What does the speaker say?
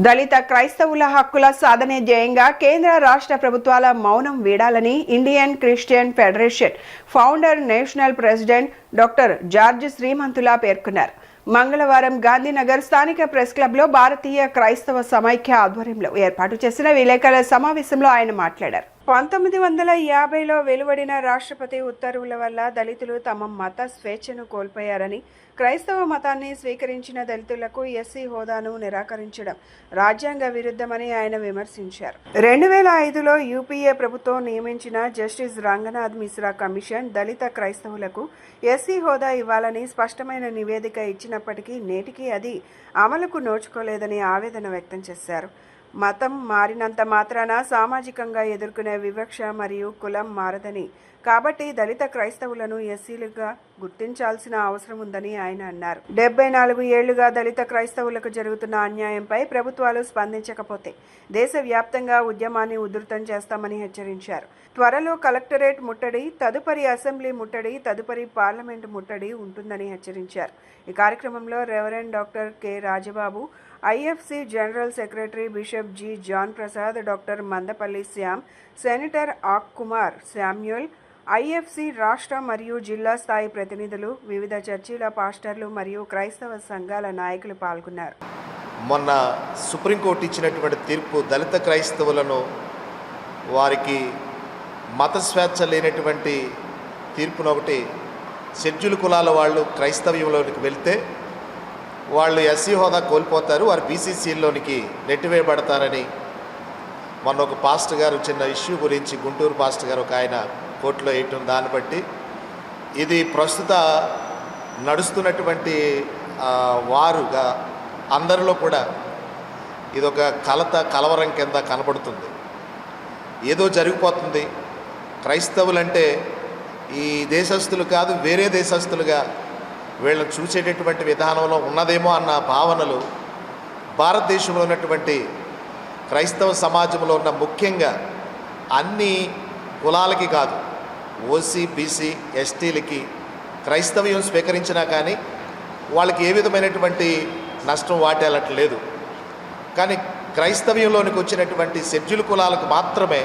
దళిత క్రైస్తవుల హక్కుల సాధనే ధ్యేయంగా కేంద్ర రాష్ట్ర ప్రభుత్వాల మౌనం వీడాలని Indian Christian Federation founder national president doctor George Srimanthula పేర్కొన్నారు. మంగళవారం గాంధీనగర్ స్థానిక ప్రెస్ క్లబ్లో భారతీయ క్రైస్తవ సమైక్య ఆధ్వర్యంలో ఏర్పాటు చేసిన విలేకరుల సమావేశంలో ఆయన మాట్లాడారు. 1950లో వెలువడిన రాష్ట్రపతి ఉత్తర్వుల వల్ల దళితులు తమ మత స్వేచ్ఛను కోల్పోయారని, క్రైస్తవ మతాన్ని స్వీకరించిన దళితులకు ఎస్సీ హోదాను నిరాకరించడం రాజ్యాంగ విరుద్ధమని ఆయన విమర్శించారు. 2005లో యూపీఏ ప్రభుత్వం నియమించిన జస్టిస్ రంగనాథ్ మిశ్రా కమిషన్ దళిత క్రైస్తవులకు ఎస్సీ హోదా ఇవ్వాలని స్పష్టమైన నివేదిక ఇచ్చినప్పటికీ నేటికి అది అమలుకు నోచుకోలేదని ఆవేదన వ్యక్తం చేశారు. మతం మారినంత మాత్రాన సామాజికంగా ఎదుర్కొనే వివక్ష మరియు కులం మారదని, కాబట్టి దళిత క్రైస్తవులను ఎస్సీలుగా గుర్తించాల్సిన అవసరం ఉందని ఆయన అన్నారు. 74 ఏళ్లుగా దళిత క్రైస్తవులకు జరుగుతున్న అన్యాయంపై ప్రభుత్వాలు స్పందించకపోతే దేశవ్యాప్తంగా ఉద్యమాన్ని ఉధృతం చేస్తామని హెచ్చరించారు. త్వరలో కలెక్టరేట్ ముట్టడి, తదుపరి అసెంబ్లీ ముట్టడి, తదుపరి పార్లమెంటు ముట్టడి ఉంటుందని హెచ్చరించారు. ఈ కార్యక్రమంలో reverend doctor K Rajababu, IFC general secretary bishop G John Prasad, doctor Mandapalli Shyam, senator ఆక్ కుమార్ శామ్యూల్, ఐఎఫ్సి రాష్ట్ర మరియు జిల్లా స్థాయి ప్రతినిధులు, వివిధ చర్చిల పాస్టర్లు మరియు క్రైస్తవ సంఘాల నాయకులు పాల్గొన్నారు. మొన్న సుప్రీంకోర్టు ఇచ్చినటువంటి తీర్పు దళిత క్రైస్తవులను వారికి మత స్వేచ్ఛ లేనటువంటి తీర్పును ఒకటి షెడ్యూల్ కులాల వాళ్ళు క్రైస్తవ్యంలోనికి వెళ్తే వాళ్ళు ఎస్సీ హోదా కోల్పోతారు, వారు బీసీసీలోనికి నెట్టివేయబడతారని మొన్న ఒక పాస్టర్ గారు చిన్న ఇష్యూ గురించి గుంటూరు పాస్టర్ గారు ఒక ఆయన కోర్టులో వేయటం, దాన్ని బట్టి ఇది ప్రస్తుత నడుస్తున్నటువంటి వారుగా అందరిలో కూడా ఇదొక కలవరం కింద కనబడుతుంది. ఏదో జరిగిపోతుంది, క్రైస్తవులంటే ఈ దేశస్తులు కాదు వేరే దేశస్తులుగా వీళ్ళని చూసేటటువంటి విధానంలో ఉన్నదేమో అన్న భావనలు భారతదేశంలో ఉన్నటువంటి క్రైస్తవ సమాజంలో ఉన్న ముఖ్యంగా అన్ని కులాలకి కాదు, ఓసీ, బీసీ, ఎస్టీలకి క్రైస్తవ్యం స్వీకరించినా కానీ వాళ్ళకి ఏ విధమైనటువంటి నష్టం వాటేలట్లేదు. కానీ క్రైస్తవ్యంలోనికి వచ్చినటువంటి షెడ్యూల్ కులాలకు మాత్రమే